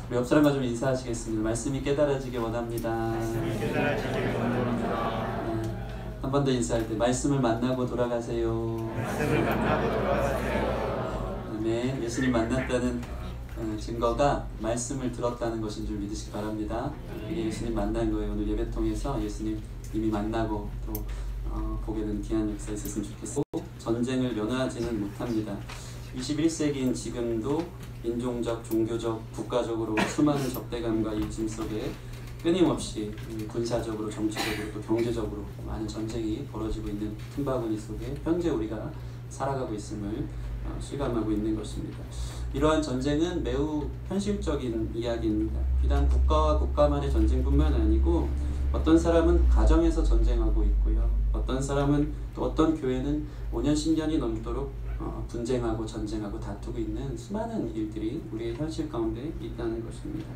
우리 옆 사람과 좀 인사하시겠습니다. 말씀이 깨달아지길 원합니다. 한 번 더 인사할 때 말씀을 만나고 돌아가세요. 아멘. 예수님 만났다는 증거가 말씀을 들었다는 것인 줄 믿으시기 바랍니다. 이게 예수님 만난 거예요. 오늘 예배 통해서 예수님 이미 만나고 또 보게 되는 귀한 역사 있었으면 좋겠어요. 전쟁을 면하지는 못합니다. 21세기인 지금도 인종적, 종교적, 국가적으로 수많은 적대감과 입짐 속에 끊임없이 군사적으로, 정치적으로, 또 경제적으로 많은 전쟁이 벌어지고 있는 틈바구니 속에 현재 우리가 살아가고 있음을 실감하고 있는 것입니다. 이러한 전쟁은 매우 현실적인 이야기입니다. 비단 국가와 국가만의 전쟁뿐만 아니고 어떤 사람은 가정에서 전쟁하고 있고요. 어떤 사람은 또 어떤 교회는 5년, 10년이 넘도록 분쟁하고 전쟁하고 다투고 있는 수많은 일들이 우리의 현실 가운데 있다는 것입니다.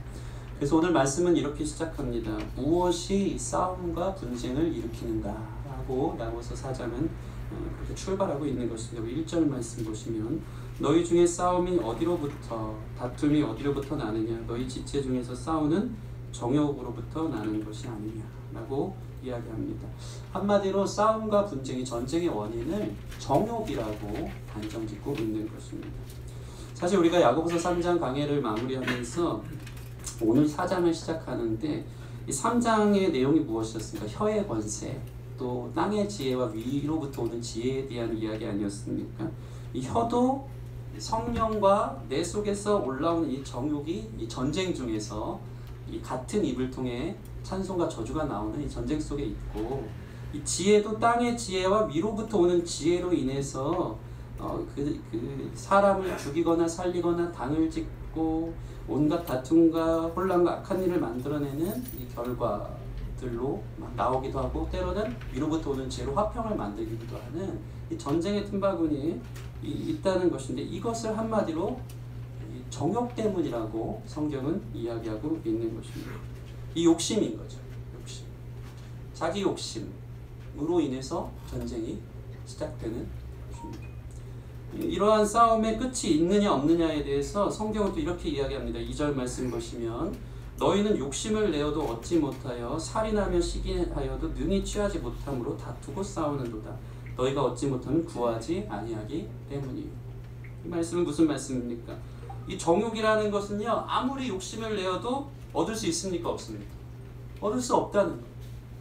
그래서 오늘 말씀은 이렇게 시작합니다. 무엇이 싸움과 분쟁을 일으키는가 라고 야고보서 4장은 그렇게 출발하고 있는 것입니다. 1절 말씀 보시면 너희 중에 싸움이 어디로부터 다툼이 어디로부터 나느냐 너희 지체 중에서 싸우는 정욕으로부터 나는 것이 아니냐 라고 이야기합니다. 한마디로 싸움과 분쟁이 전쟁의 원인을 정욕이라고 단정짓고 있는 것입니다. 사실 우리가 야고보서 3장 강해를 마무리하면서 오늘 4장을 시작하는데 이 3장의 내용이 무엇이었습니까? 혀의 권세, 또 땅의 지혜와 위로부터 오는 지혜에 대한 이야기 아니었습니까? 이 혀도 성령과 내 속에서 올라오는 이 정욕이 이 전쟁 중에서 이 같은 입을 통해 찬송과 저주가 나오는 이 전쟁 속에 있고, 이 지혜도 땅의 지혜와 위로부터 오는 지혜로 인해서 사람을 죽이거나 살리거나 당을 짓고 온갖 다툼과 혼란과 악한 일을 만들어내는 이 결과들로 나오기도 하고, 때로는 위로부터 오는 지혜로 화평을 만들기도 하는 이 전쟁의 틈바구니에 있다는 것인데, 이것을 한마디로 정욕 때문이라고 성경은 이야기하고 있는 것입니다. 이 욕심인 거죠. 욕심. 자기 욕심으로 인해서 전쟁이 시작되는 것입니다. 이러한 싸움의 끝이 있느냐 없느냐에 대해서 성경은 또 이렇게 이야기합니다. 2절 말씀 보시면 너희는 욕심을 내어도 얻지 못하여 살인하며 시기하여도 능히 취하지 못함으로 다투고 싸우는도다. 너희가 얻지 못하면 구하지 아니하기 때문이에요. 이 말씀은 무슨 말씀입니까? 이 정욕이라는 것은요, 아무리 욕심을 내어도 얻을 수 있습니까? 없습니까? 얻을 수 없다는 거예요.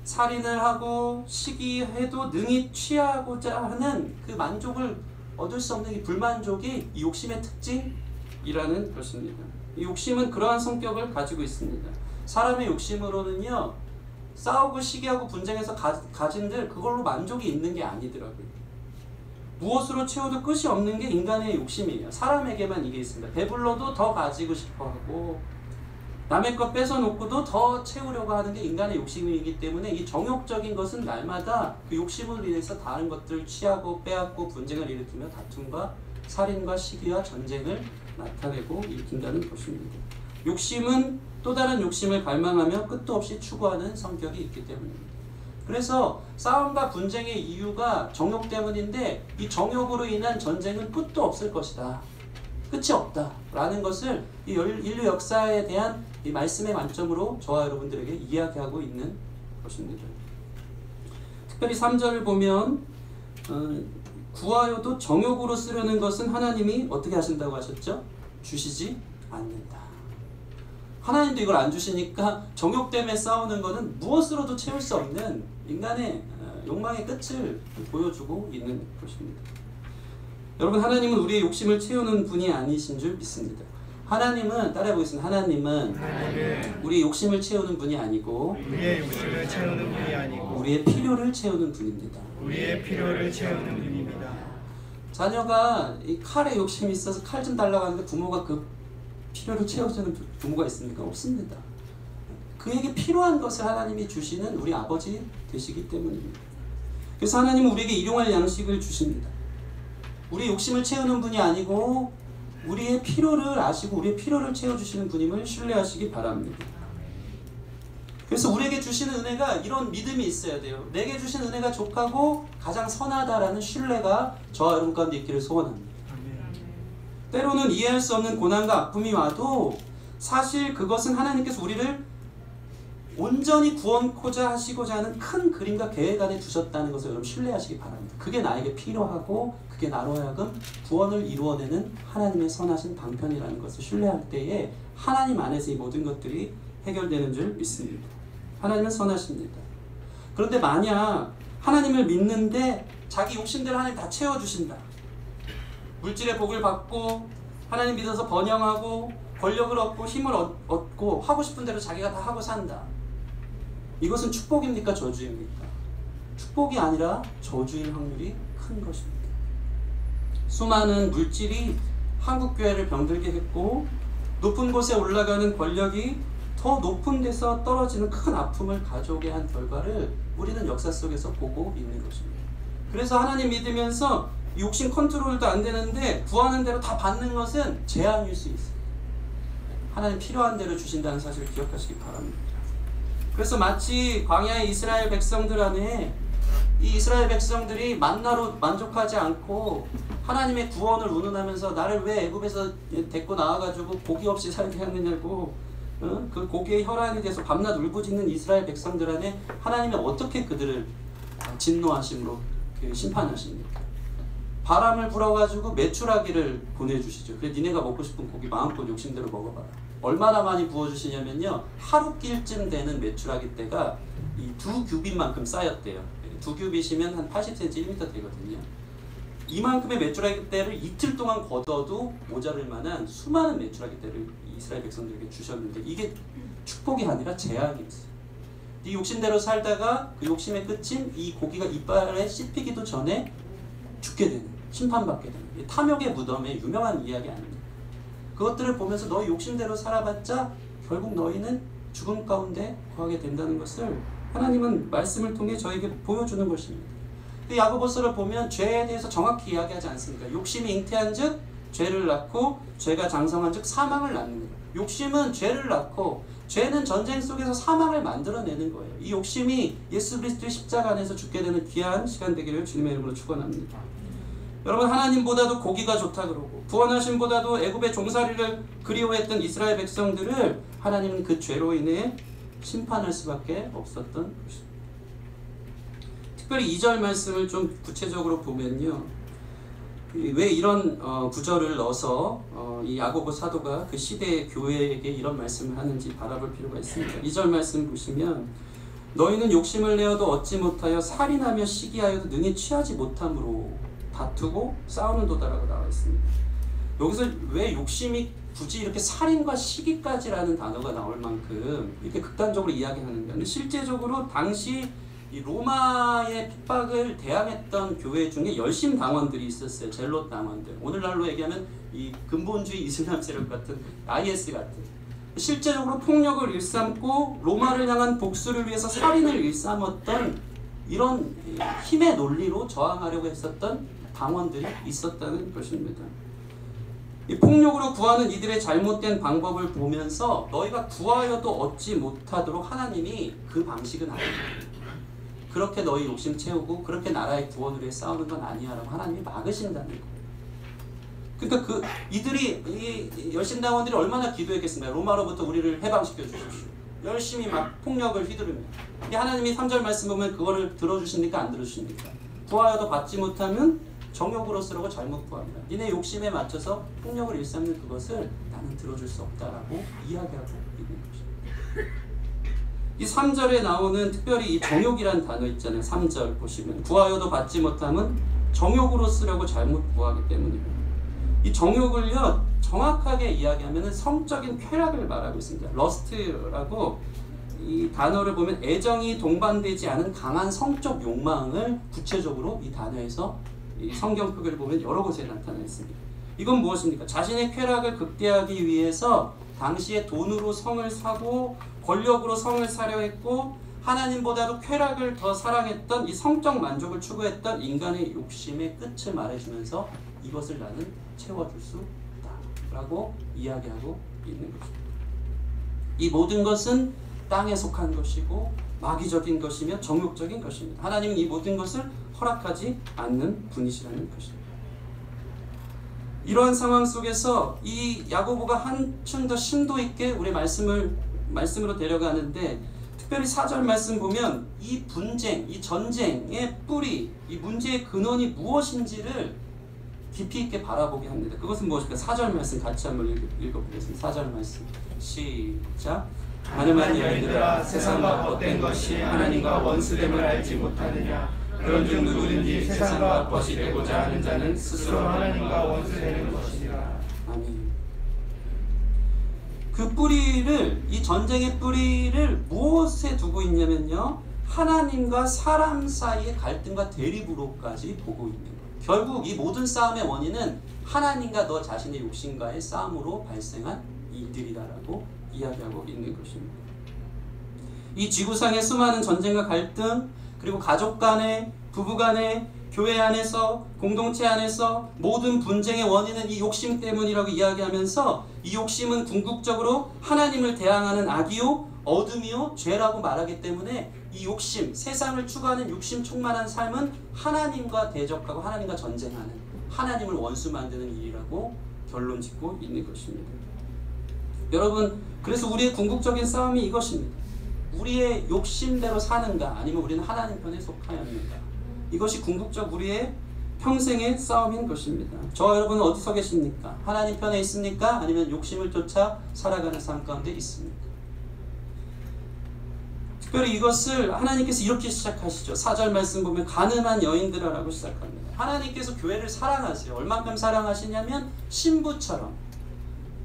살인을 하고 시기해도 능히 취하고자 하는 그 만족을 얻을 수 없는 이 불만족이 이 욕심의 특징이라는 것입니다. 이 욕심은 그러한 성격을 가지고 있습니다. 사람의 욕심으로는요, 싸우고 시기하고 분쟁해서 가진들 그걸로 만족이 있는 게 아니더라고요. 무엇으로 채워도 끝이 없는 게 인간의 욕심이에요. 사람에게만 이게 있습니다. 배불러도 더 가지고 싶어하고 남의 것 뺏어놓고도 더 채우려고 하는 게 인간의 욕심이기 때문에 이 정욕적인 것은 날마다 그 욕심으로 인해서 다른 것들을 취하고 빼앗고 분쟁을 일으키며 다툼과 살인과 시기와 전쟁을 나타내고 일으킨다는 것입니다. 욕심은 또 다른 욕심을 갈망하며 끝도 없이 추구하는 성격이 있기 때문입니다. 그래서 싸움과 분쟁의 이유가 정욕 때문인데, 이 정욕으로 인한 전쟁은 끝도 없을 것이다. 끝이 없다 라는 것을 이 인류 역사에 대한 이 말씀의 관점으로 저와 여러분들에게 이야기하고 있는 것입니다. 특별히 3절을 보면 구하여도 정욕으로 쓰려는 것은 하나님이 어떻게 하신다고 하셨죠? 주시지 않는다. 하나님도 이걸 안 주시니까 정욕 때문에 싸우는 것은 무엇으로도 채울 수 없는 인간의 욕망의 끝을 보여주고 있는 것입니다. 여러분, 하나님은 우리의 욕심을 채우는 분이 아니신 줄 믿습니다. 하나님은, 따라해보겠습니다. 하나님은 우리의 욕심을 채우는 분이 아니고 우리의 필요를 채우는 분입니다. 우리의 필요를 채우는 분입니다. 자녀가 이 칼에 욕심이 있어서 칼 좀 달라고 하는데 부모가 그 필요를 채워주는 부모가 있습니까? 없습니다. 그에게 필요한 것을 하나님이 주시는 우리 아버지 되시기 때문입니다. 그래서 하나님은 우리에게 일용할 양식을 주십니다. 우리 욕심을 채우는 분이 아니고 우리의 필요를 아시고 우리의 필요를 채워주시는 분임을 신뢰하시기 바랍니다. 그래서 우리에게 주시는 은혜가 이런 믿음이 있어야 돼요. 내게 주신 은혜가 족하고 가장 선하다라는 신뢰가 저와 여러분 가운데 있기를 소원합니다. 때로는 이해할 수 없는 고난과 아픔이 와도 사실 그것은 하나님께서 우리를 온전히 구원코자 하시고자 하는 큰 그림과 계획 안에 두셨다는 것을 여러분 신뢰하시기 바랍니다. 그게 나에게 필요하고 그게 나로 하여금 구원을 이루어내는 하나님의 선하신 방편이라는 것을 신뢰할 때에 하나님 안에서 이 모든 것들이 해결되는 줄 믿습니다. 하나님은 선하십니다. 그런데 만약 하나님을 믿는데 자기 욕심대로 하나님 다 채워주신다. 물질의 복을 받고 하나님 믿어서 번영하고 권력을 얻고 힘을 얻고 하고 싶은 대로 자기가 다 하고 산다. 이것은 축복입니까? 저주입니까? 축복이 아니라 저주일 확률이 큰 것입니다. 수많은 물질이 한국교회를 병들게 했고 높은 곳에 올라가는 권력이 더 높은 데서 떨어지는 큰 아픔을 가져오게 한 결과를 우리는 역사 속에서 보고 있는 것입니다. 그래서 하나님 믿으면서 욕심 컨트롤도 안 되는데 구하는 대로 다 받는 것은 재앙일 수 있어요. 하나님 필요한 대로 주신다는 사실을 기억하시기 바랍니다. 그래서 마치 광야의 이스라엘 백성들 안에 이 이스라엘 백성들이 만나로 만족하지 않고 하나님의 구원을 운운하면서 나를 왜 애굽에서 데리고 나와가지고 고기 없이 살게 하느냐고 그 고기의 혈안이 돼서 밤낮 울부짖는 이스라엘 백성들 안에 하나님이 어떻게 그들을 진노하심으로 심판하십니까? 바람을 불어가지고 메추라기를 보내주시죠. 그래 니네가 먹고 싶은 고기 마음껏 욕심대로 먹어봐라. 얼마나 많이 부어주시냐면요, 하루 길쯤 되는 메추라기 떼가 이 2규빗만큼 쌓였대요. 2규빗이면 한 80cm 1m 되거든요. 이만큼의 메추라기 떼를 이틀 동안 걷어도 모자랄 만한 수많은 메추라기 떼를 이스라엘 백성들에게 주셨는데 이게 축복이 아니라 재앙이었어요. 이 욕심대로 살다가 그 욕심의 끝인 이 고기가 이빨에 씹히기도 전에 죽게 되는, 심판받게 되는 탐욕의 무덤의 유명한 이야기 아닙니까? 그것들을 보면서 너희 욕심대로 살아봤자 결국 너희는 죽음 가운데 거하게 된다는 것을 하나님은 말씀을 통해 저에게 보여주는 것입니다. 야고보서를 보면 죄에 대해서 정확히 이야기하지 않습니까? 욕심이 잉태한 즉 죄를 낳고 죄가 장성한 즉 사망을 낳는다. 욕심은 죄를 낳고 죄는 전쟁 속에서 사망을 만들어내는 거예요. 이 욕심이 예수 그리스도의 십자가 안에서 죽게 되는 귀한 시간 되기를 주님의 이름으로 축원합니다. 여러분, 하나님보다도 고기가 좋다 그러고 구원하심보다도 애굽의 종살이를 그리워했던 이스라엘 백성들을 하나님은 그 죄로 인해 심판할 수밖에 없었던 것입니다. 특별히 2절 말씀을 좀 구체적으로 보면요, 왜 이런 구절을 넣어서 이 야고보 사도가 그 시대의 교회에게 이런 말씀을 하는지 바라볼 필요가 있습니다. 2절 말씀 보시면 너희는 욕심을 내어도 얻지 못하여 살인하며 시기하여도 능히 취하지 못함으로 다투고 싸우는도다라고 나와 있습니다. 여기서 왜 욕심이 굳이 이렇게 살인과 시기까지라는 단어가 나올 만큼 이렇게 극단적으로 이야기하는가? 근데 실제적으로 당시 이 로마의 핍박을 대항했던 교회 중에 열심 당원들이 있었어요. 젤롯 당원들. 오늘날로 얘기하면 이 근본주의 이슬람 세력 같은 IS 같은. 실제적으로 폭력을 일삼고 로마를 향한 복수를 위해서 살인을 일삼았던 이런 힘의 논리로 저항하려고 했었던 당원들이 있었다는 것입니다. 이 폭력으로 구하는 이들의 잘못된 방법을 보면서 너희가 구하여도 얻지 못하도록 하나님이 그 방식은 아닙니다. 그렇게 너희 욕심 채우고 그렇게 나라의 구원을 위해 싸우는 건 아니야 라고 하나님이 막으신다는 거예요. 그러니까 이들이 이 열심당원들이 얼마나 기도했겠습니까? 로마로부터 우리를 해방시켜 주십시오. 열심히 막 폭력을 휘두릅니다. 하나님이 3절 말씀 보면 그거를 들어주십니까? 안 들어주십니까? 구하여도 받지 못하면 정욕으로 쓰라고 잘못 구합니다. 니네 욕심에 맞춰서 폭력을 일삼는 그것을 나는 들어줄 수 없다라고 이야기하고 있는 것입니다. 이 3절에 나오는 특별히 이 정욕이라는 단어 있잖아요. 3절 보시면 구하여도 받지 못하면 정욕으로 쓰려고 잘못 구하기 때문입니다. 이 정욕을요, 정확하게 이야기하면 성적인 쾌락을 말하고 있습니다. 러스트라고 이 단어를 보면 애정이 동반되지 않은 강한 성적 욕망을 구체적으로 이 단어에서 이 성경 표기를 보면 여러 곳에 나타나 있습니다. 이건 무엇입니까? 자신의 쾌락을 극대화하기 위해서 당시에 돈으로 성을 사고 권력으로 성을 사려 했고 하나님보다도 쾌락을 더 사랑했던 이 성적 만족을 추구했던 인간의 욕심의 끝을 말해주면서 이것을 나는 채워줄 수 있다 라고 이야기하고 있는 것입니다. 이 모든 것은 땅에 속한 것이고 마귀적인 것이며 정욕적인 것입니다. 하나님은 이 모든 것을 허락하지 않는 분이시라는 것입니다. 이러한 상황 속에서 이 야고보가 한층 더 심도 있게 우리 말씀으로 데려가는데, 특별히 4절 말씀 보면 이 분쟁, 이 전쟁의 뿌리, 이 문제의 근원이 무엇인지를 깊이 있게 바라보게 합니다. 그것은 무엇일까? 4절 말씀 같이 한번 읽어보겠습니다. 4절 말씀 시작. 가늠한 여인들아, 세상과 벗된 것이 하나님과 원수됨을 알지 못하느냐? 그런즉 누구든지 세상과 벗이 되고자 하는 자는 스스로 하나님과 원수되는 것이라. 아멘. 그 뿌리를, 이 전쟁의 뿌리를 무엇에 두고 있냐면요, 하나님과 사람 사이의 갈등과 대립으로까지 보고 있는 거예요. 결국 이 모든 싸움의 원인은 하나님과 너 자신의 욕심과의 싸움으로 발생한 일들이다라고 이야기하고 있는 것입니다. 이 지구상의 수많은 전쟁과 갈등, 그리고 가족 간에, 부부 간에, 교회 안에서, 공동체 안에서 모든 분쟁의 원인은 이 욕심 때문이라고 이야기하면서, 이 욕심은 궁극적으로 하나님을 대항하는 악이요, 어둠이요, 죄라고 말하기 때문에 이 욕심, 세상을 추구하는 욕심 충만한 삶은 하나님과 대적하고 하나님과 전쟁하는, 하나님을 원수 만드는 일이라고 결론 짓고 있는 것입니다. 여러분, 그래서 우리의 궁극적인 싸움이 이것입니다. 우리의 욕심대로 사는가, 아니면 우리는 하나님 편에 속하였는가. 이것이 궁극적 우리의 평생의 싸움인 것입니다. 저와 여러분은 어디서 계십니까? 하나님 편에 있습니까? 아니면 욕심을 쫓아 살아가는 삶 가운데 있습니까? 특별히 이것을 하나님께서 이렇게 시작하시죠. 4절 말씀 보면 가늠한 여인들아라고 시작합니다. 하나님께서 교회를 사랑하세요. 얼만큼 사랑하시냐면 신부처럼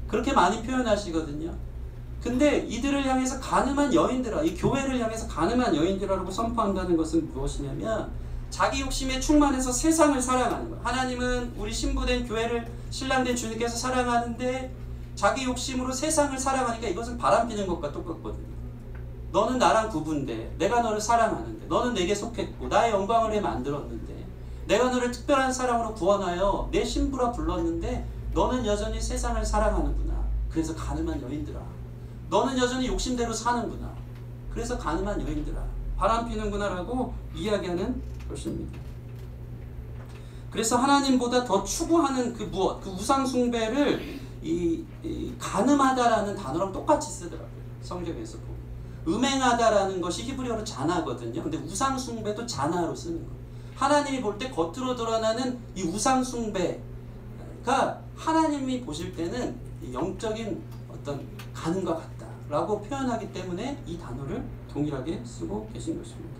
그렇게 많이 표현하시거든요. 근데 이들을 향해서 가늠한 여인들아, 이 교회를 향해서 가늠한 여인들아라고 선포한다는 것은 무엇이냐면, 자기 욕심에 충만해서 세상을 사랑하는 거예요. 하나님은 우리 신부된 교회를 신랑된 주님께서 사랑하는데 자기 욕심으로 세상을 사랑하니까 이것은 바람피는 것과 똑같거든요. 너는 나랑 부부인데, 내가 너를 사랑하는데, 너는 내게 속했고 나의 영광을 위해 만들었는데, 내가 너를 특별한 사랑으로 구원하여 내 신부라 불렀는데 너는 여전히 세상을 사랑하는구나. 그래서 가늠한 여인들아, 너는 여전히 욕심대로 사는구나. 그래서 가늠한 여인들아, 바람피는구나 라고 이야기하는 것입니다. 그래서 하나님보다 더 추구하는 그 무엇, 그 우상숭배를 이 가늠하다라는 단어랑 똑같이 쓰더라고요. 성경에서 보면 음행하다라는 것이 히브리어로 자나거든요. 근데 우상숭배도 자나로 쓰는 거예요. 하나님이 볼 때 겉으로 드러나는 이 우상숭배가 하나님이 보실 때는 영적인 어떤 가늠과 같다라고 표현하기 때문에 이 단어를 동일하게 쓰고 계신 것입니다.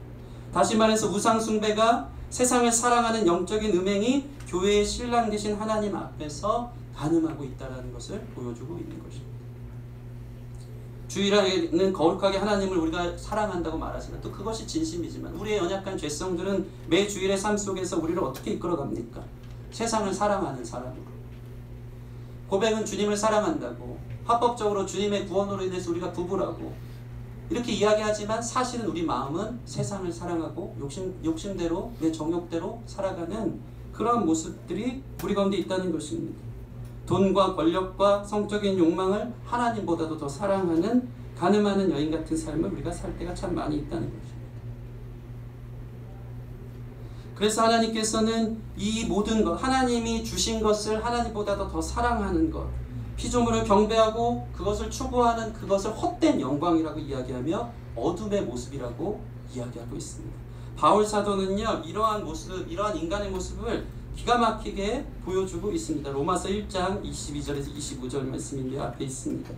다시 말해서 우상숭배가 세상을 사랑하는 영적인 음행이 교회의 신랑 되신 하나님 앞에서 가늠하고 있다는 것을 보여주고 있는 것입니다. 주일에는 거룩하게 하나님을 우리가 사랑한다고 말하지만 또 그것이 진심이지만, 우리의 연약한 죄성들은 매 주일의 삶 속에서 우리를 어떻게 이끌어갑니까? 세상을 사랑하는 사람으로. 고백은 주님을 사랑한다고, 합법적으로 주님의 구원으로 인해서 우리가 부부라고 이렇게 이야기하지만, 사실은 우리 마음은 세상을 사랑하고 욕심대로, 내 정욕대로 살아가는 그러한 모습들이 우리 가운데 있다는 것입니다. 돈과 권력과 성적인 욕망을 하나님보다도 더 사랑하는 가늠하는 여인 같은 삶을 우리가 살 때가 참 많이 있다는 것입니다. 그래서 하나님께서는 이 모든 것, 하나님이 주신 것을 하나님보다도 더 사랑하는 것, 피조물을 경배하고 그것을 추구하는 그것을 헛된 영광이라고 이야기하며 어둠의 모습이라고 이야기하고 있습니다. 바울 사도는요, 이러한 모습, 이러한 인간의 모습을 기가 막히게 보여주고 있습니다. 로마서 1장 22절에서 25절 말씀인데 앞에 있습니다.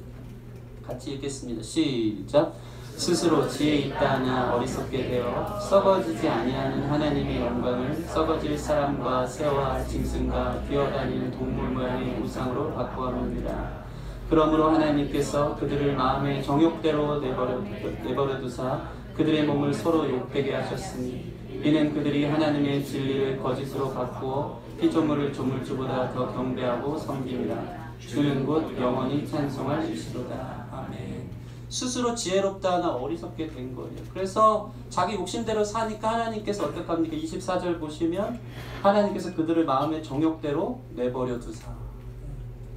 같이 읽겠습니다. 시작. 스스로 지혜 있다 하나 어리석게 되어 썩어지지 아니하는 하나님의 영광을 썩어질 사람과 새와 짐승과 뛰어다니는 동물 모양의 우상으로 바꾸었느니라. 그러므로 하나님께서 그들을 마음의 정욕대로 내버려 두사 그들의 몸을 서로 욕되게 하셨으니, 이는 그들이 하나님의 진리를 거짓으로 바꾸어 피조물을 조물주보다 더 경배하고 섬깁니다. 주는 곧 영원히 찬송할 이시로다. 아멘. 스스로 지혜롭다 하나 어리석게 된 거예요. 그래서 자기 욕심대로 사니까 하나님께서 어떻게 합니까? 24절 보시면 하나님께서 그들을 마음의 정욕대로 내버려 두사,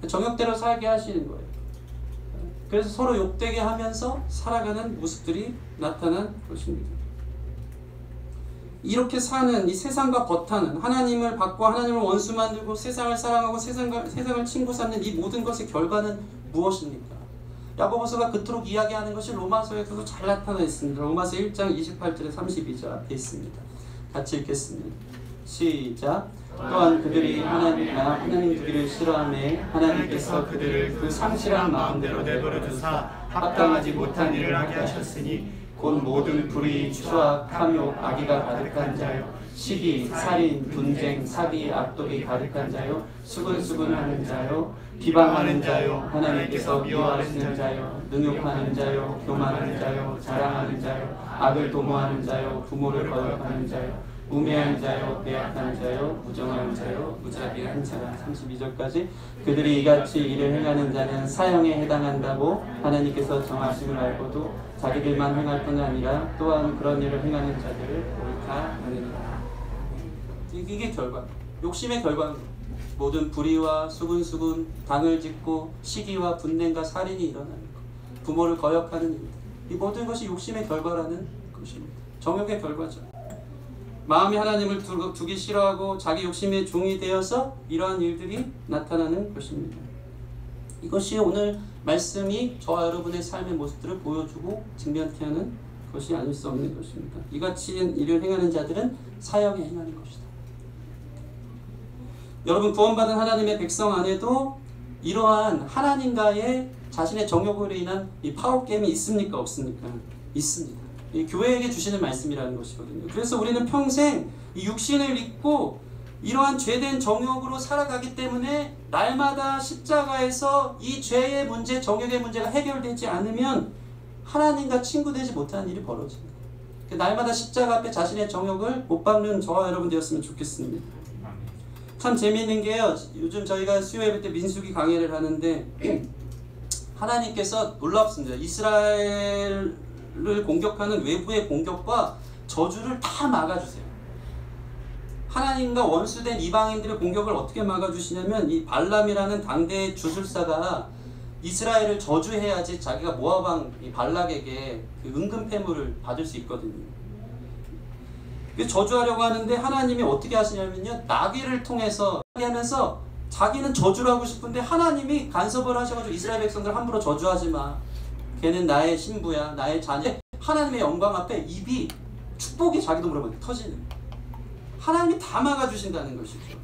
정욕대로 살게 하시는 거예요. 그래서 서로 욕되게 하면서 살아가는 모습들이 나타난 것입니다. 이렇게 사는 이 세상과 버타는 하나님을 받고 하나님을 원수 만들고 세상을 사랑하고 세상을 친구 삼는 이 모든 것의 결과는 무엇입니까? 야고보서가 그토록 이야기하는 것이 로마서에서도 잘 나타나 있습니다. 로마서 1장 28절에 32절 앞에 있습니다. 같이 읽겠습니다. 시작. 또한 그들이 하나님 두기를 싫어하매 하나님께서 그들을 그 상실한 마음대로 내버려 두사 합당하지 못한 일을 하게 하셨으니 곧 모든 불의, 추악, 탐욕, 악의가 가득한 자요 시기, 살인, 분쟁, 사기, 악독이 가득한 자요 수근수근하는 자요 비방하는 자요 하나님께서 미워하시는 자요 능욕하는 자요 교만하는 자요 자랑하는 자요 악을 도모하는 자요 부모를 거역하는 자요 우매한 자요 빼앗는 자요 무정한 자요 무자비한 자라. 32절까지 그들이 이같이 일을 행하는 자는 사형에 해당한다고 하나님께서 정하심을 알고도 자기들만 행할 뿐 아니라 또한 그런 일을 행하는 자들을 옳다 하느니라. 이게 결과, 욕심의 결과는 모든 불의와 수근수근, 당을 짓고 시기와 분냄과 살인이 일어나는 것, 부모를 거역하는 일, 이 모든 것이 욕심의 결과라는 것입니다. 정욕의 결과죠. 마음이 하나님을 두기 싫어하고 자기 욕심의 종이 되어서 이러한 일들이 나타나는 것입니다. 이것이 오늘 말씀이 저와 여러분의 삶의 모습들을 보여주고 증명케 하는 것이 아닐 수 없는 것입니다. 이같이 일을 행하는 자들은 사형에 행하는 것이다. 여러분, 구원받은 하나님의 백성 안에도 이러한 하나님과의 자신의 정욕으로 인한 이 파워게임이 있습니까? 없습니까? 있습니다. 이 교회에게 주시는 말씀이라는 것이거든요. 그래서 우리는 평생 이 육신을 잊고 이러한 죄된 정욕으로 살아가기 때문에 날마다 십자가에서 이 죄의 문제, 정욕의 문제가 해결되지 않으면 하나님과 친구 되지 못하는 일이 벌어집니다. 날마다 십자가 앞에 자신의 정욕을 못 박는 저와 여러분 되었으면 좋겠습니다. 참 재미있는 게요, 요즘 저희가 수요예배 때 민수기 강해를 하는데 하나님께서 놀랍습니다. 이스라엘을 공격하는 외부의 공격과 저주를 다 막아주세요. 하나님과 원수된 이방인들의 공격을 어떻게 막아주시냐면 이 발람이라는 당대의 주술사가 이스라엘을 저주해야지 자기가 모압왕 이 발락에게 그 은근 패물을 받을 수 있거든요. 저주하려고 하는데 하나님이 어떻게 하시냐면요, 나귀를 통해서 하면서 자기는 저주를 하고 싶은데 하나님이 간섭을 하셔가지고 이스라엘 백성들 함부로 저주하지 마. 걔는 나의 신부야, 나의 자녀. 하나님의 영광 앞에 입이 축복이 자기도 모르게 터지는. 하나님이 다 막아주신다는 것이죠.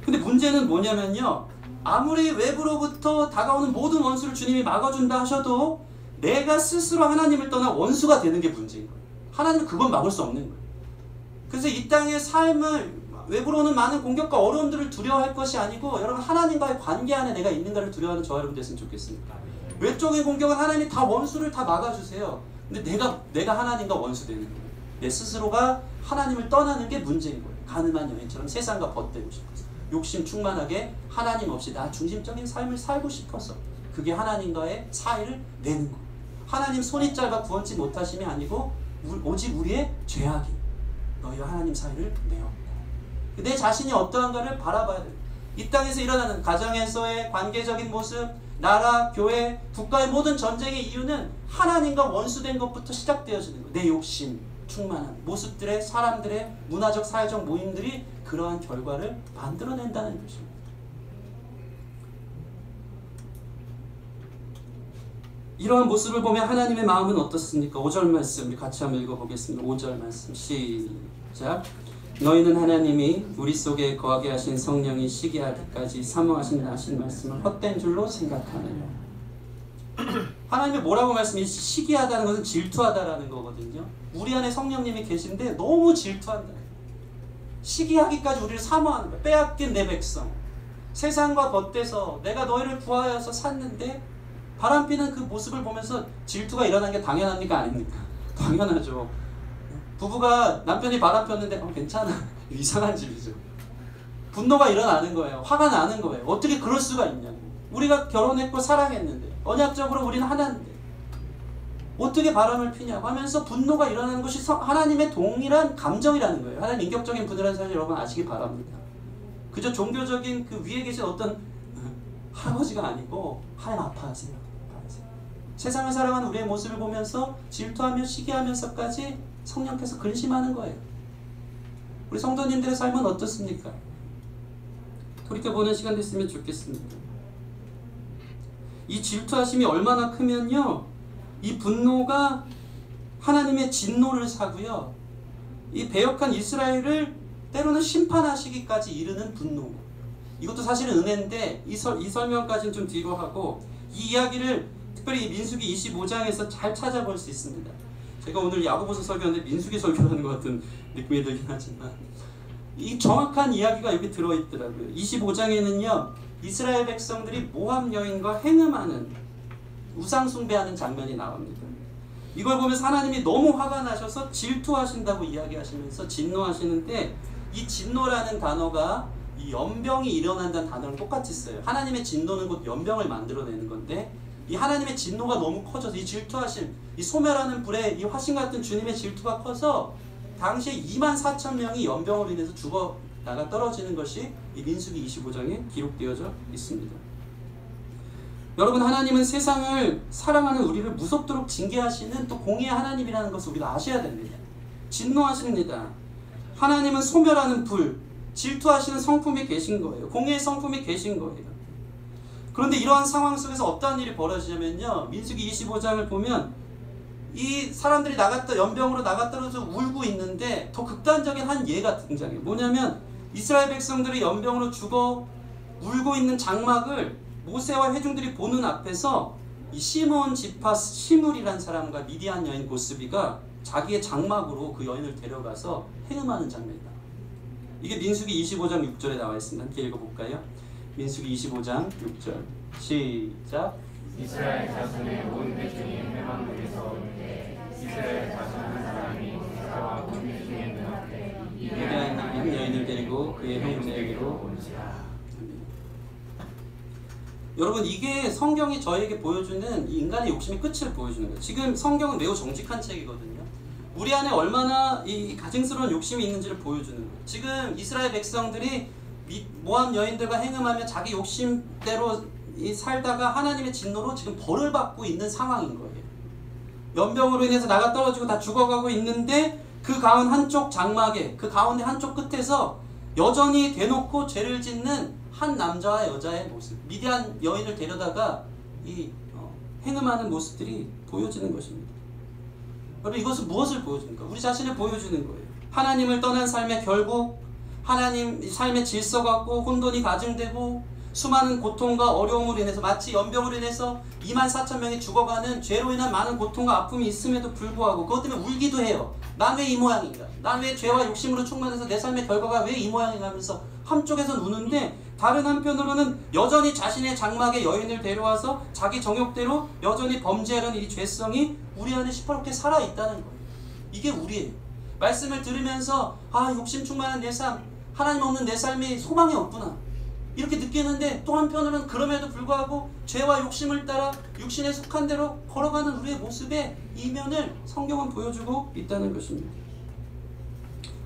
근데 문제는 뭐냐면요, 아무리 외부로부터 다가오는 모든 원수를 주님이 막아준다 하셔도 내가 스스로 하나님을 떠나 원수가 되는 게 문제인 거예요. 하나님은 그건 막을 수 없는 거예요. 그래서 이 땅의 삶을 외부로는 많은 공격과 어려움들을 두려워할 것이 아니고 여러분, 하나님과의 관계 안에 내가 있는가를 두려워하는 저와 여러분 됐으면 좋겠습니다. 외적인 공격은 하나님이 다 원수를 다 막아주세요. 근데 내가 하나님과 원수 되는 거예요. 내 스스로가 하나님을 떠나는 게 문제인 거예요. 가늠한 여인처럼 세상과 벗되고 싶어서, 욕심 충만하게 하나님 없이 나 중심적인 삶을 살고 싶어서, 그게 하나님과의 사이를 내는 거예요. 하나님 손이 짧아 구원치 못하심이 아니고 오직 우리의 죄악이 너희와 하나님 사이를 내었고, 내 자신이 어떠한가를 바라봐야 돼요. 이 땅에서 일어나는 가정에서의 관계적인 모습, 나라, 교회, 국가의 모든 전쟁의 이유는 하나님과 원수된 것부터 시작되어지는 거예요. 내 욕심 충만한 모습들의, 사람들의 문화적 사회적 모임들이 그러한 결과를 만들어낸다는 것입니다. 이러한 모습을 보면 하나님의 마음은 어떻습니까? 5절 말씀 우리 같이 한번 읽어보겠습니다. 5절 말씀 시작. 너희는 하나님이 우리 속에 거하게 하신 성령이 시기하기까지 사모하신다 하신 말씀을 헛된 줄로 생각하느냐. 하나님이 뭐라고 말씀이 시기하다는 것은 질투하다라는 거거든요. 우리 안에 성령님이 계신데 너무 질투한다. 시기하기까지 우리를 사모하는 거야. 빼앗긴 내 백성, 세상과 벗돼서 내가 너희를 구하여서 샀는데 바람피는 그 모습을 보면서 질투가 일어난 게 당연합니까? 아닙니까? 당연하죠. 부부가 남편이 바람 폈는데 괜찮아, 이상한 집이죠. 분노가 일어나는 거예요. 화가 나는 거예요. 어떻게 그럴 수가 있냐고. 우리가 결혼했고 사랑했는데, 언약적으로 우리는 하나인데 어떻게 바람을 피냐고 하면서 분노가 일어나는 것이 하나님의 동일한 감정이라는 거예요. 하나님 인격적인 분이라는 사실 여러분 아시기 바랍니다. 그저 종교적인 그 위에 계신 어떤 할아버지가 아니고 하나님 아파하세요. 세상을 살아가는 우리의 모습을 보면서 질투하며 시기하면서까지 성령께서 근심하는 거예요. 우리 성도님들의 삶은 어떻습니까? 돌이켜보는 시간 됐으면 좋겠습니다. 이 질투하심이 얼마나 크면요, 이 분노가 하나님의 진노를 사고요, 이 배역한 이스라엘을 때로는 심판하시기까지 이르는 분노. 이것도 사실은 은혜인데 이 설명까지는 좀 뒤로 하고, 이 이야기를 특별히 민수기 25장에서 잘 찾아볼 수 있습니다. 제가 오늘 야고보서 설교하는데 민수기 설교하는 것 같은 느낌이 들긴 하지만 이 정확한 이야기가 여기 들어있더라고요. 25장에는요, 이스라엘 백성들이 모압 여인과 행음하는, 우상 숭배하는 장면이 나옵니다. 이걸 보면서 하나님이 너무 화가 나셔서 질투하신다고 이야기하시면서 진노하시는데, 이 진노라는 단어가 이 연병이 일어난다는 단어랑 똑같이 써요. 하나님의 진노는 곧 연병을 만들어내는 건데, 이 하나님의 진노가 너무 커져서 이 질투하심, 이 소멸하는 불에 이 화신 같은 주님의 질투가 커서 당시에 24,000명이 연병으로 인해서 죽어 나가 떨어지는 것이 이 민수기 25장에 기록되어져 있습니다. 여러분, 하나님은 세상을 사랑하는 우리를 무섭도록 징계하시는 또 공의의 하나님이라는 것을 우리가 아셔야 됩니다. 진노하십니다. 하나님은 소멸하는 불, 질투하시는 성품이 계신 거예요. 공의의 성품이 계신 거예요. 그런데 이러한 상황 속에서 어떠한 일이 벌어지냐면요, 민수기 25장을 보면 이 사람들이 연병으로 나가 떨어져 울고 있는데 더 극단적인 한 예가 등장해요. 뭐냐면 이스라엘 백성들이 연병으로 죽어 울고 있는 장막을 모세와 회중들이 보는 앞에서 이 시므온 지파 시물이라는 사람과 미디안 여인 고스비가 자기의 장막으로 그 여인을 데려가서 행음하는 장면이다. 이게 민수기 25장 6절에 나와 있습니다. 함께 읽어볼까요? 민수기 25장 6절 시작. 이스라엘 자손의 온 회중이 회막문에서 올 때 이스라엘 자손 한 사람이 모세와 온 회중의 눈앞에 미디안 여인을 데리고 그의 형제에게로 오니라. 여러분, 이게 성경이 저에게 보여주는 이 인간의 욕심의 끝을 보여주는 거예요. 지금 성경은 매우 정직한 책이거든요. 우리 안에 얼마나 이 가증스러운 욕심이 있는지를 보여주는 거예요. 지금 이스라엘 백성들이 모압 여인들과 행음하며 자기 욕심대로 살다가 하나님의 진노로 지금 벌을 받고 있는 상황인 거예요. 연병으로 인해서 나가 떨어지고 다 죽어가고 있는데, 그 가운 한쪽 장막에, 그 가운데 한쪽 끝에서 여전히 대놓고 죄를 짓는 한 남자와 여자의 모습, 미디안 여인을 데려다가 행음하는 모습들이 보여지는 것입니다. 여러분, 이것은 무엇을 보여줍니까? 우리 자신을 보여주는 거예요. 하나님을 떠난 삶의 결국, 하나님 삶의 질서가 없고 혼돈이 가증되고 수많은 고통과 어려움으로 인해서, 마치 연병으로 인해서 24,000명이 죽어가는 죄로 인한 많은 고통과 아픔이 있음에도 불구하고 그것 때문에 울기도 해요. 난 왜 이 모양인가? 난 왜 죄와 욕심으로 충만해서 내 삶의 결과가 왜 이 모양인가 하면서 한쪽에선 우는데, 다른 한편으로는 여전히 자신의 장막에 여인을 데려와서 자기 정욕대로 여전히 범죄하는 이 죄성이 우리 안에 시퍼렇게 살아있다는 거예요. 이게 우리예요. 말씀을 들으면서 욕심 충만한 내 삶, 하나님 없는 내 삶이 소망이 없구나, 이렇게 느끼는데, 또 한편으로는 그럼에도 불구하고 죄와 욕심을 따라 육신에 속한 대로 걸어가는 우리의 모습의 이면을 성경은 보여주고 있다는 것입니다.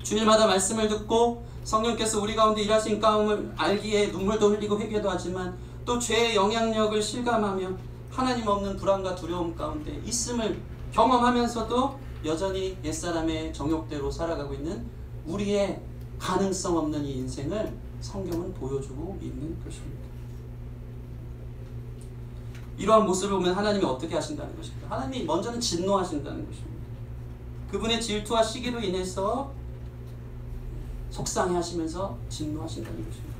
주일마다 말씀을 듣고 성령께서 우리 가운데 일하신 까움을 알기에 눈물도 흘리고 회개도 하지만, 또 죄의 영향력을 실감하며 하나님 없는 불안과 두려움 가운데 있음을 경험하면서도 여전히 옛사람의 정욕대로 살아가고 있는 우리의 가능성 없는 이 인생을 성경은 보여주고 있는 것입니다. 이러한 모습을 보면 하나님이 어떻게 하신다는 것입니다. 하나님이 먼저는 진노하신다는 것입니다. 그분의 질투와 시기로 인해서 속상해 하시면서 진노하신다는 것입니다.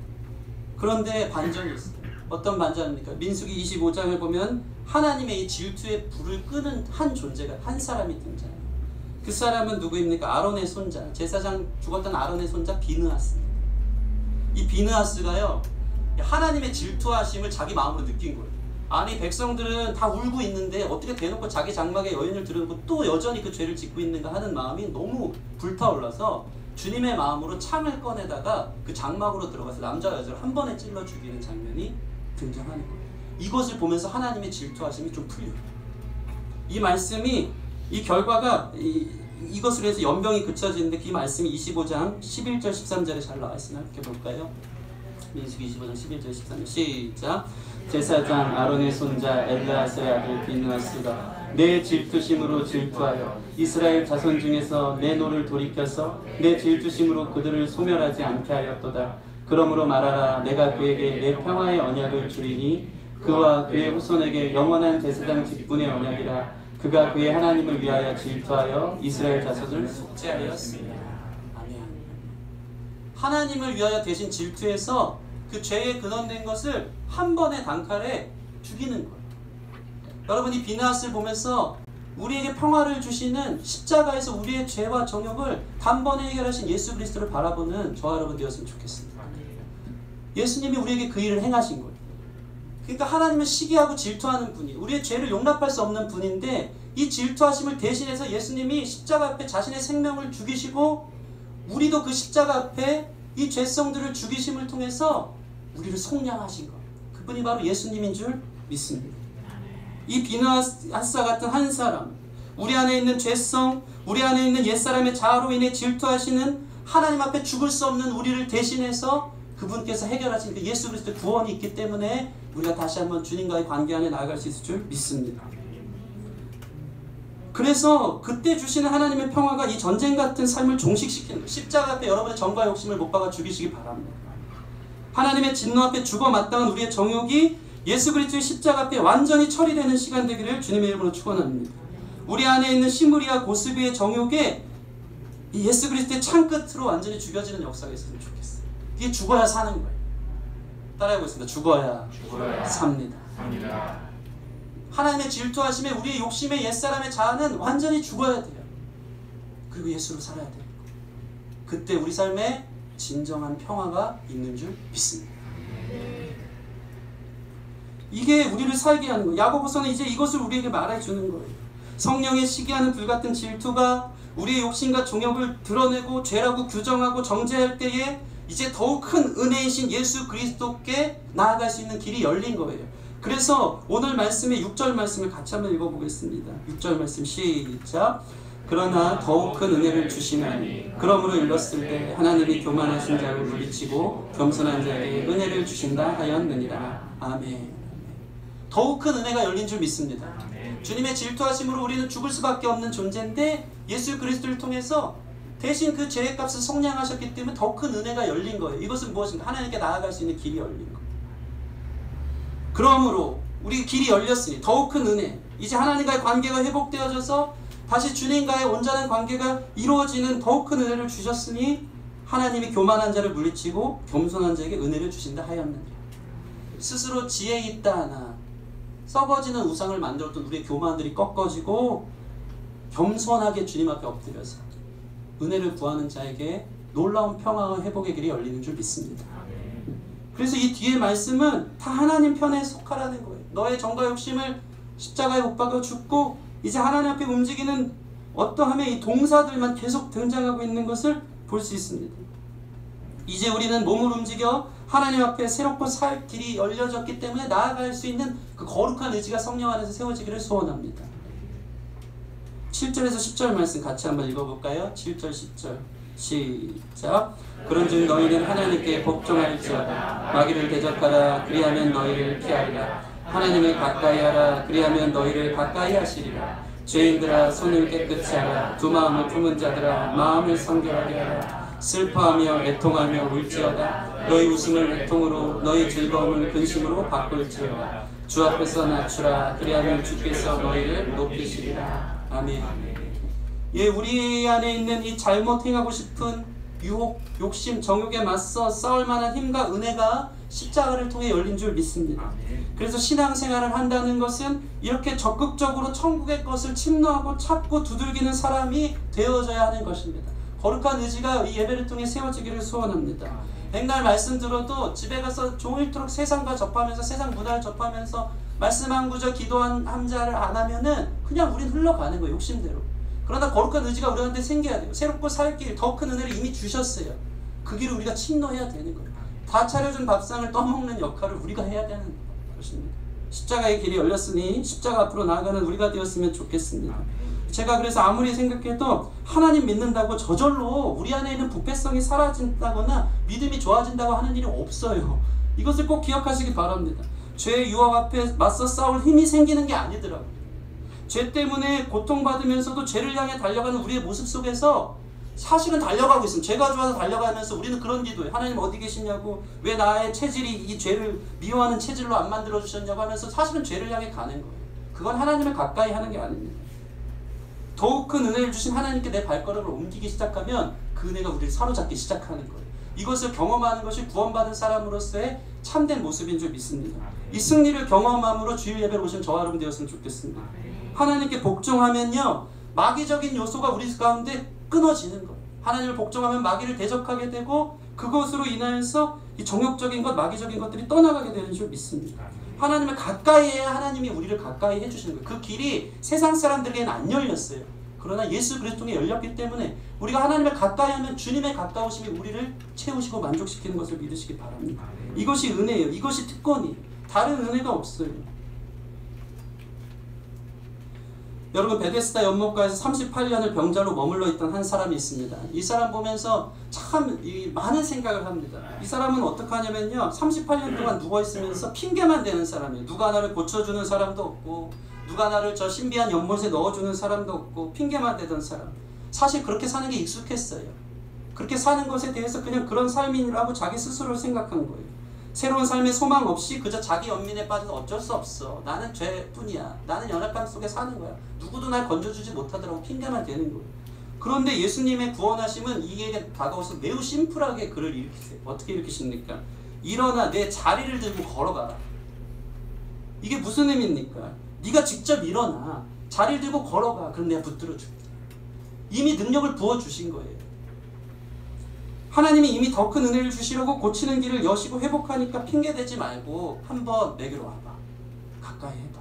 그런데 반전이 있어요. 어떤 반전입니까? 민수기 25장을 보면 하나님의 이 질투의 불을 끄는 한 존재가, 한 사람이 등장해요. 그 사람은 누구입니까? 아론의 손자, 제사장 죽었던 아론의 손자 비느하스입니다. 이 비느하스가요, 하나님의 질투하심을 자기 마음으로 느낀 거예요. 아니, 백성들은 다 울고 있는데 어떻게 대놓고 자기 장막에 여인을 들여놓고 또 여전히 그 죄를 짓고 있는가 하는 마음이 너무 불타올라서 주님의 마음으로 창을 꺼내다가 그 장막으로 들어가서 남자 여자를 한 번에 찔러 죽이는 장면이 등장하는 거예요. 이것을 보면서 하나님의 질투하심이 좀 풀려요. 이 말씀이, 이 결과가 이것으로 해서 연병이 그쳐지는데, 그 말씀이 25장 11절 13절에 잘 나와 있으나 이렇게 볼까요? 민수기 25장 11절 13절 시작. 제사장 아론의 손자 엘르아살의 아들 비느하스가 내 질투심으로 질투하여 이스라엘 자손 중에서 내 노를 돌이켜서 내 질투심으로 그들을 소멸하지 않게 하였도다. 그러므로 말하라. 내가 그에게 내 평화의 언약을 주리니 그와 그의 후손에게 영원한 제사장 직분의 언약이라. 그가 그의 하나님을 위하여 질투하여 이스라엘 자손을 속죄하였습니다. 아멘. 하나님을 위하여 대신 질투해서 그 죄에 근원된 것을 한 번의 단칼에 죽이는 거예요. 여러분, 이 비느하스를 보면서 우리에게 평화를 주시는 십자가에서 우리의 죄와 정욕을 단번에 해결하신 예수 그리스도를 바라보는 저와 여러분 되었으면 좋겠습니다. 예수님이 우리에게 그 일을 행하신 거예요. 그러니까 하나님은 시기하고 질투하는 분이, 우리의 죄를 용납할 수 없는 분인데, 이 질투하심을 대신해서 예수님이 십자가 앞에 자신의 생명을 죽이시고, 우리도 그 십자가 앞에 이 죄성들을 죽이심을 통해서 우리를 속량하신 것, 그분이 바로 예수님인 줄 믿습니다. 이 비느하스와 같은 한 사람, 우리 안에 있는 죄성, 우리 안에 있는 옛사람의 자아로 인해 질투하시는 하나님 앞에 죽을 수 없는 우리를 대신해서 그분께서 해결하신 그 예수 그리스도의 구원이 있기 때문에 우리가 다시 한번 주님과의 관계 안에 나아갈 수 있을 줄 믿습니다. 그래서 그때 주시는 하나님의 평화가 이 전쟁 같은 삶을 종식시키는 거예요. 십자가 앞에 여러분의 정과 욕심을 못 박아 죽이시기 바랍니다. 하나님의 진노 앞에 죽어 마땅한 우리의 정욕이 예수 그리스도의 십자가 앞에 완전히 처리되는 시간 되기를 주님의 이름으로 축원합니다. 우리 안에 있는 시므리와 고스비의 정욕에 이 예수 그리스도의 창끝으로 완전히 죽여지는 역사가 있으면 좋겠어요. 이게 죽어야 사는 거예요. 따라해보겠습니다. 죽어야 삽니다. 하나님의 질투하심에 우리의 욕심의 옛사람의 자아는 완전히 죽어야 돼요. 그리고 예수로 살아야 돼요. 그때 우리 삶에 진정한 평화가 있는 줄 믿습니다. 이게 우리를 살게 하는 거예요. 야고보서는 이제 이것을 우리에게 말해주는 거예요. 성령의 시기하는 불같은 질투가 우리의 욕심과 종욕을 드러내고 죄라고 규정하고 정죄할 때에 이제 더욱 큰 은혜이신 예수 그리스도께 나아갈 수 있는 길이 열린 거예요. 그래서 오늘 말씀의 6절 말씀을 같이 한번 읽어보겠습니다. 6절 말씀 시작. 그러나 더욱 큰 은혜를 주시나니 그러므로 읽었을 때 하나님이 교만하신 자를 물리치고 겸손한 자에게 은혜를 주신다 하였느니라. 아멘. 더욱 큰 은혜가 열린 줄 믿습니다. 주님의 질투하심으로 우리는 죽을 수밖에 없는 존재인데 예수 그리스도를 통해서 대신 그 죄의 값을 속량하셨기 때문에 더 큰 은혜가 열린 거예요. 이것은 무엇인가? 하나님께 나아갈 수 있는 길이 열린 거예요. 그러므로 우리 길이 열렸으니 더욱 큰 은혜, 이제 하나님과의 관계가 회복되어져서 다시 주님과의 온전한 관계가 이루어지는 더욱 큰 은혜를 주셨으니 하나님이 교만한 자를 물리치고 겸손한 자에게 은혜를 주신다 하였느니라. 스스로 지혜 있다 하나 썩어지는 우상을 만들었던 우리의 교만들이 꺾어지고 겸손하게 주님 앞에 엎드려서 은혜를 구하는 자에게 놀라운 평화와 회복의 길이 열리는 줄 믿습니다. 그래서 이 뒤에 말씀은 다 하나님 편에 속하라는 거예요. 너의 정과 욕심을 십자가에 못 박아 죽고 이제 하나님 앞에 움직이는 어떠함의 이 동사들만 계속 등장하고 있는 것을 볼 수 있습니다. 이제 우리는 몸을 움직여 하나님 앞에 새롭고 살 길이 열려졌기 때문에 나아갈 수 있는 그 거룩한 의지가 성령 안에서 세워지기를 소원합니다. 7절에서 10절 말씀 같이 한번 읽어볼까요? 7절 10절 시작. 그런즉 너희는 하나님께 복종할지어다. 마귀를 대적하라. 그리하면 너희를 피하리라. 하나님을 가까이하라. 그리하면 너희를 가까이 하시리라. 죄인들아 손을 깨끗이 하라. 두 마음을 품은 자들아 마음을 성결하게 하라. 슬퍼하며 애통하며 울지어다. 너희 웃음을 애통으로 너희 즐거움을 근심으로 바꿀지어다. 주 앞에서 낮추라. 그리하면 주께서 너희를 높이시리라. 아멘. 예, 우리 안에 있는 이 잘못 행하고 싶은 유혹, 욕심, 정욕에 맞서 싸울 만한 힘과 은혜가 십자가를 통해 열린 줄 믿습니다. 그래서 신앙생활을 한다는 것은 이렇게 적극적으로 천국의 것을 침노하고 찾고 두들기는 사람이 되어져야 하는 것입니다. 거룩한 의지가 이 예배를 통해 세워지기를 소원합니다. 백날 말씀 들어도 집에 가서 종일토록 세상과 접하면서 세상 문화를 접하면서 말씀 한 구절 기도 한 자를 안 하면은 그냥 우린 흘러가는 거예요. 욕심대로. 그러나 거룩한 의지가 우리한테 생겨야 돼요. 새롭고 살 길, 더 큰 은혜를 이미 주셨어요. 그 길을 우리가 침노해야 되는 거예요. 다 차려준 밥상을 떠먹는 역할을 우리가 해야 되는 것입니다. 십자가의 길이 열렸으니 십자가 앞으로 나아가는 우리가 되었으면 좋겠습니다. 제가 그래서 아무리 생각해도 하나님 믿는다고 저절로 우리 안에 있는 부패성이 사라진다거나 믿음이 좋아진다고 하는 일이 없어요. 이것을 꼭 기억하시기 바랍니다. 죄의 유혹 앞에 맞서 싸울 힘이 생기는 게 아니더라고요. 죄 때문에 고통받으면서도 죄를 향해 달려가는 우리의 모습 속에서 사실은 달려가고 있습니다. 죄가 좋아서 달려가면서 우리는 그런 기도해요. 하나님 어디 계시냐고, 왜 나의 체질이 이 죄를 미워하는 체질로 안 만들어주셨냐고 하면서 사실은 죄를 향해 가는 거예요. 그건 하나님을 가까이 하는 게 아닙니다. 더욱 큰 은혜를 주신 하나님께 내 발걸음을 옮기기 시작하면 그 은혜가 우리를 사로잡기 시작하는 거예요. 이것을 경험하는 것이 구원받은 사람으로서의 참된 모습인 줄 믿습니다. 이 승리를 경험함으로 주일 예배를 오신 저와 여러분 되었으면 좋겠습니다. 하나님께 복종하면요, 마귀적인 요소가 우리 가운데 끊어지는 거예요. 하나님을 복종하면 마귀를 대적하게 되고 그것으로 인하여서 이 정욕적인 것, 마귀적인 것들이 떠나가게 되는 줄 믿습니다. 하나님을 가까이 해야 하나님이 우리를 가까이 해주시는 거예요. 그 길이 세상 사람들에게는 안 열렸어요. 그러나 예수 그리스도 통해 열렸기 때문에 우리가 하나님을 가까이 하면 주님의 가까우심이 우리를 채우시고 만족시키는 것을 믿으시기 바랍니다. 이것이 은혜예요. 이것이 특권이에요. 다른 은혜가 없어요. 여러분, 베데스다 연못가에서 38년을 병자로 머물러 있던 한 사람이 있습니다. 이 사람 보면서 참 많은 생각을 합니다. 이 사람은 어떻게 하냐면요, 38년 동안 누워있으면서 핑계만 대는 사람이에요. 누가 나를 고쳐주는 사람도 없고, 누가 나를 저 신비한 연못에 넣어주는 사람도 없고, 핑계만 대던 사람. 사실 그렇게 사는 게 익숙했어요. 그렇게 사는 것에 대해서 그냥 그런 삶이라고 자기 스스로를 생각한 거예요. 새로운 삶의 소망 없이 그저 자기 연민에 빠져서 어쩔 수 없어, 나는 죄뿐이야, 나는 연약함 속에 사는 거야, 누구도 날 건져주지 못하더라고 핑계만 대는 거예요. 그런데 예수님의 구원하심은 이에게 다가와서 매우 심플하게 그를 일으키세요. 어떻게 일으키십니까? 일어나 내 자리를 들고 걸어가라. 이게 무슨 의미입니까? 네가 직접 일어나 자리를 들고 걸어가. 그럼 내가 붙들어 줄게. 이미 능력을 부어주신 거예요. 하나님이 이미 더 큰 은혜를 주시려고 고치는 길을 여시고 회복하니까 핑계대지 말고 한번 내게로 와봐. 가까이 해봐.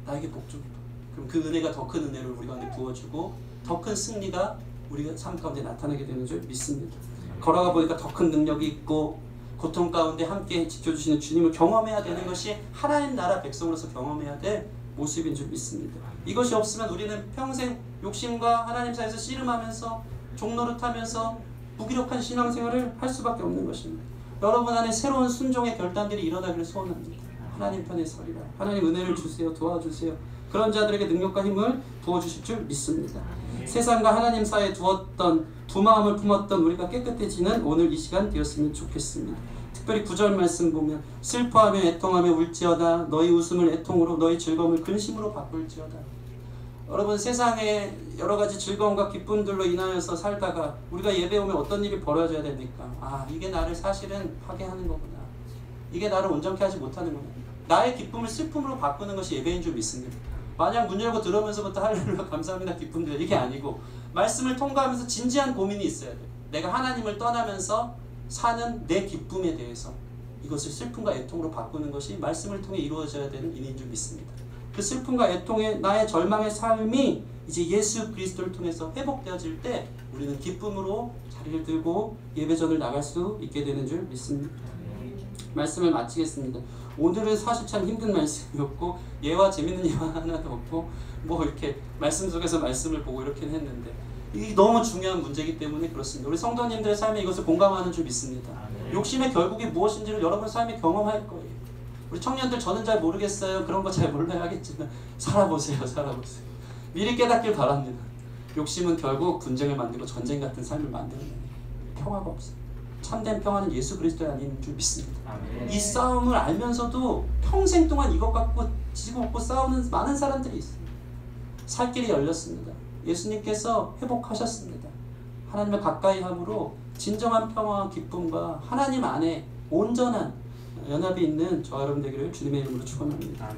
나에게 복종해봐. 그럼 그 은혜가 더 큰 은혜를 우리 가운데 부어주고 더 큰 승리가 우리가 삶 가운데 나타나게 되는 줄 믿습니다. 걸어가 보니까 더 큰 능력이 있고 고통 가운데 함께 지켜주시는 주님을 경험해야 되는 것이 하나님 나라 백성으로서 경험해야 될 모습인 줄 믿습니다. 이것이 없으면 우리는 평생 욕심과 하나님 사이에서 씨름하면서 종노릇하면서 무기력한 신앙생활을 할 수밖에 없는 것입니다. 여러분 안에 새로운 순종의 결단들이 일어나기를 소원합니다. 하나님 편에 서리라. 하나님 은혜를 주세요. 도와주세요. 그런 자들에게 능력과 힘을 부어주실 줄 믿습니다. 세상과 하나님 사이에 두었던 두 마음을 품었던 우리가 깨끗해지는 오늘 이 시간 되었으면 좋겠습니다. 특별히 9절 말씀 보면 슬퍼하며 애통하며 울지어다. 너희 웃음을 애통으로 너희 즐거움을 근심으로 바꿀지어다. 여러분, 세상에 여러 가지 즐거움과 기쁨들로 인하여서 살다가 우리가 예배 오면 어떤 일이 벌어져야 됩니까? 아, 이게 나를 사실은 하게 하는 거구나. 이게 나를 온전케 하지 못하는 거구나. 나의 기쁨을 슬픔으로 바꾸는 것이 예배인 줄 믿습니다. 만약 문 열고 들어오면서부터 할렐루야 감사합니다 기쁨들 이게 아니고 말씀을 통과하면서 진지한 고민이 있어야 돼요. 내가 하나님을 떠나면서 사는 내 기쁨에 대해서 이것을 슬픔과 애통으로 바꾸는 것이 말씀을 통해 이루어져야 되는 일인 줄 믿습니다. 그 슬픔과 애통의 나의 절망의 삶이 이제 예수 그리스도를 통해서 회복되어질 때 우리는 기쁨으로 자리를 들고 예배전을 나갈 수 있게 되는 줄 믿습니다. 말씀을 마치겠습니다. 오늘은 사실 참 힘든 말씀이었고 예와 재밌는 예와 하나도 없고 뭐 이렇게 말씀 속에서 말씀을 보고 이렇게 했는데 이게 너무 중요한 문제이기 때문에 그렇습니다. 우리 성도님들의 삶에 이것을 공감하는 줄 믿습니다. 욕심의 결국이 무엇인지를 여러분 삶에 경험할 거예요. 우리 청년들 저는 잘 모르겠어요. 그런 거 잘 몰라야 하겠지만 살아보세요. 미리 깨닫길 바랍니다. 욕심은 결국 분쟁을 만들고 전쟁 같은 삶을 만드는 평화가 없어요. 참된 평화는 예수 그리스도의 아닌 줄 믿습니다. 이 싸움을 알면서도 평생 동안 이것 갖고 지고 먹고 싸우는 많은 사람들이 있어요. 살 길이 열렸습니다. 예수님께서 회복하셨습니다. 하나님을 가까이 함으로 진정한 평화와 기쁨과 하나님 안에 온전한 연합이 있는 저와 여러분 되기를 주님의 이름으로 축원합니다.